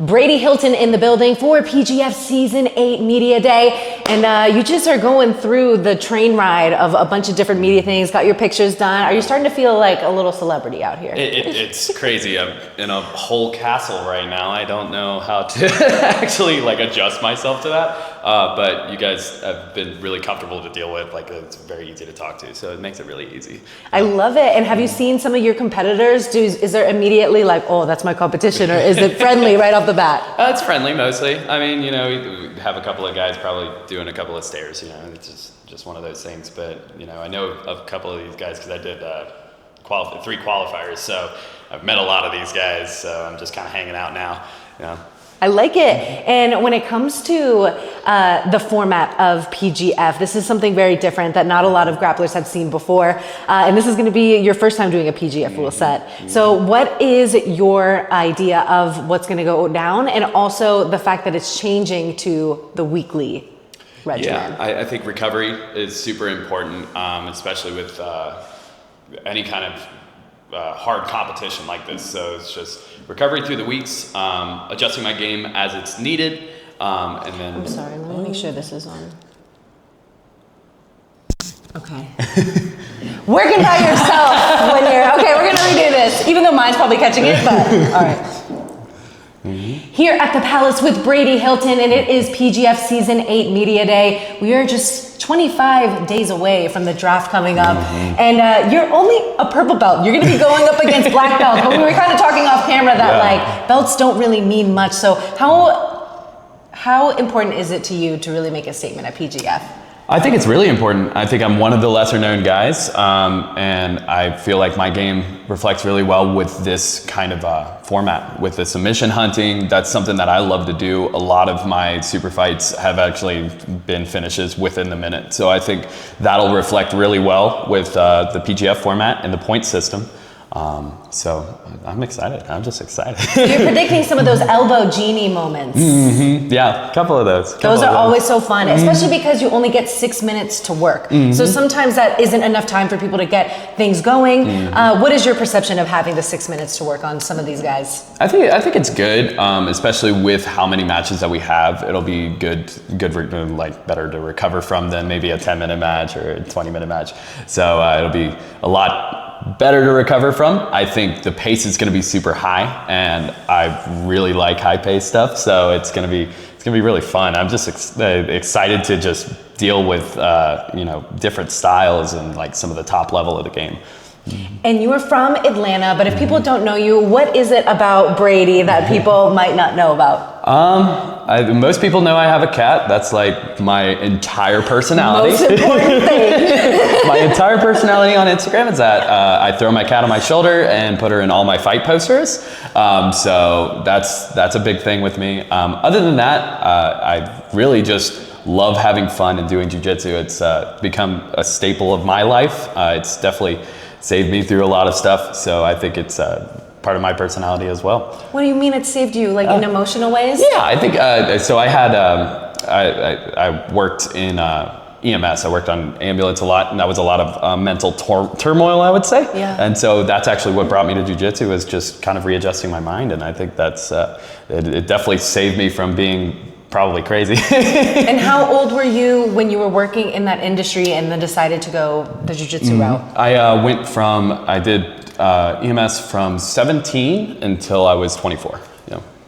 Brady Hilton in the building for PGF Season 8 Media Day. And you just are going through the train ride of a bunch of different media things, got your pictures done. Are you starting to feel like a little celebrity out here? It's crazy. I'm in a whole castle right now. I don't know how to actually adjust myself to that. But you guys have been really comfortable to deal with. It's very easy to talk to, so it makes it really easy. I love it. And have you seen some of your competitors? Is there immediately oh, that's my competition, or is it friendly right off the bat? It's friendly mostly. I mean, we have a couple of guys probably doing a couple of stairs. It's just one of those things. But I know of a couple of these guys because I did 3 qualifiers, so I've met a lot of these guys. So I'm just kind of hanging out now. I like it. And when it comes to the format of PGF, this is something very different that not a lot of grapplers have seen before. And this is going to be your first time doing a PGF rule set. So what is your idea of what's going to go down, and also the fact that it's changing to the weekly regimen? Yeah, I think recovery is super important, especially with any kind of hard competition like this. So it's just recovery through the weeks, adjusting my game as it's needed, and then... I'm sorry, let me make sure this is on. Okay. Working by yourself when you're... Okay, we're gonna redo this, even though mine's probably catching it, but all right. Here at the Palace with Brady Hilton, and it is PGF Season 8 Media Day. We are just 25 days away from the draft coming up, and you're only a purple belt. You're going to be going up against black belts, but we were kind of talking off camera that belts don't really mean much. So how important is it to you to really make a statement at PGF? I think it's really important. I think I'm one of the lesser known guys, and I feel like my game reflects really well with this kind of format, with the submission hunting. That's something that I love to do. A lot of my super fights have actually been finishes within the minute. So I think that'll reflect really well with the PGF format and the point system. So I'm excited. I'm just excited. So you're predicting some of those elbow genie moments. Yeah, a couple of those. Those are always so fun, especially because you only get 6 minutes to work. So sometimes that isn't enough time for people to get things going. What is your perception of having the 6 minutes to work on some of these guys? I think it's good, especially with how many matches that we have. It'll be good, better to recover from than maybe a 10-minute match or a 20-minute match. So it'll be a lot better to recover from. I think the pace is going to be super high, and I really like high-paced stuff. So it's going to be really fun. I'm just excited to just deal with different styles and some of the top level of the game. And you are from Atlanta, but if people don't know you, what is it about Brady that people might not know about? Most people know I have a cat. That's my entire personality. Most important thing. My entire personality on Instagram is that I throw my cat on my shoulder and put her in all my fight posters. So that's a big thing with me. Other than that, I really just love having fun and doing jiu-jitsu. It's become a staple of my life. It's definitely saved me through a lot of stuff. So I think it's part of my personality as well. What do you mean it saved you, in emotional ways? Yeah, I think, so I had, I worked in EMS. I worked on ambulance a lot, and that was a lot of mental turmoil, I would say. Yeah. And so that's actually what brought me to jiu-jitsu, was just kind of readjusting my mind. And I think that's, it definitely saved me from being probably crazy. And how old were you when you were working in that industry and then decided to go the jiu-jitsu route? I did EMS from 17 until I was 24.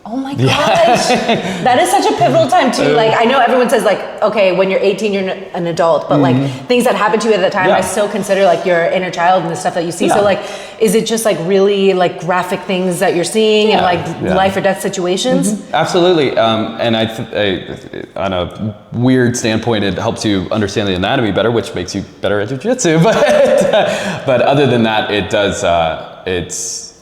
Oh my gosh. That is such a pivotal time too. I know everyone says okay, when you're 18, you're an adult, but things that happened to you at that time, I still consider your inner child and the stuff that you see. So is it just really graphic things that you're seeing and life or death situations? Absolutely. And on a weird standpoint, it helps you understand the anatomy better, which makes you better at jiu-jitsu. But other than that, it does,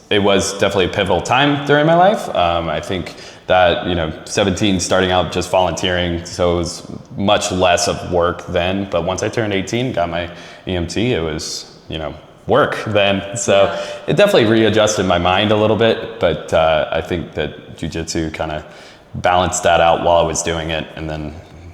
it was definitely a pivotal time during my life. I think that, 17, starting out just volunteering, so it was much less of work then. But once I turned 18, got my EMT, it was, work then. So it definitely readjusted my mind a little bit. But I think that jiu-jitsu kind of balanced that out while I was doing it. And then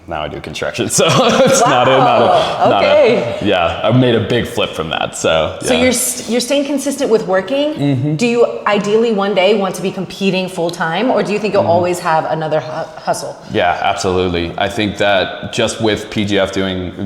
now I do construction. So it's not a, yeah, I made a big flip from that. So So you're staying consistent with working. Do you ideally one day want to be competing full time, or do you think you'll always have another hustle? Yeah, absolutely. I think that just with PGF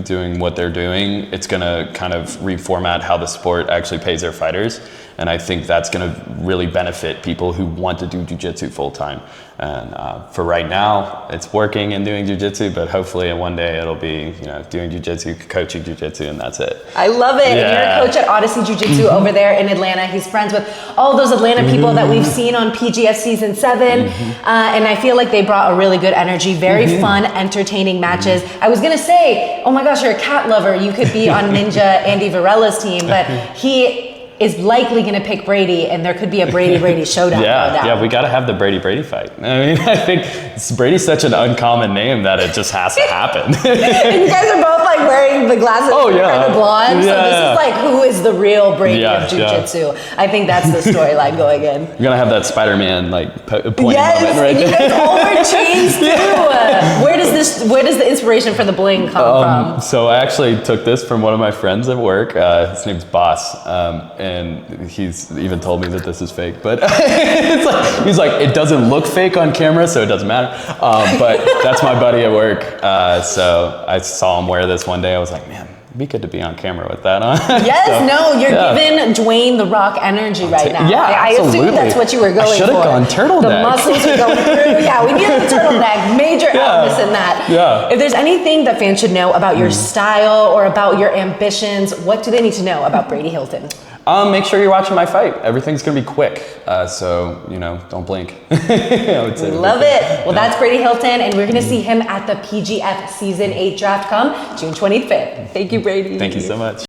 doing what they're doing, it's gonna kind of reformat how the sport actually pays their fighters. And I think that's going to really benefit people who want to do jiu-jitsu full time. And for right now, it's working and doing jiu-jitsu, but hopefully one day it'll be, doing jiu-jitsu, coaching jiu-jitsu, and that's it. I love it. Yeah. And you're a coach at Odyssey Jiu-Jitsu over there in Atlanta. He's friends with all those Atlanta people that we've seen on PGF season 7. And I feel like they brought a really good energy, very fun, entertaining matches. I was going to say, oh my gosh, you're a cat lover. You could be on Ninja Andy Varela's team, but he is likely going to pick Brady, and there could be a Brady showdown. Yeah, we got to have the Brady fight. I mean, I think Brady's such an uncommon name that it just has to happen. And you guys are both like wearing the glasses, kind of blonde. So this is like, who is the real Brady of jiu-jitsu? I think that's the storyline going in. You're gonna have that Spider-Man pointing moment right there. You guys all wear chains too. Where does the inspiration for the bling come from? So I actually took this from one of my friends at work. His name's Boss. And he's even told me that this is fake, but he's like, it doesn't look fake on camera, so it doesn't matter. But that's my buddy at work. So I saw him wear this one day. I was like, man, it'd be good to be on camera with that on. Yes, you're giving Dwayne the Rock energy right now. Yeah, I assume that's what you were going for. I should have gone turtleneck. The muscles are going through. Yeah, we need a turtleneck. Major emphasis in that. Yeah. If there's anything that fans should know about your style or about your ambitions, what do they need to know about Brady Hilton? Make sure you're watching my fight. Everything's gonna be quick, so don't blink. I would say. Love it. Well, that's Brady Hilton, and we're gonna see him at the PGF Season 8 draft come June 25th. Thank you, Brady. Thank you so much.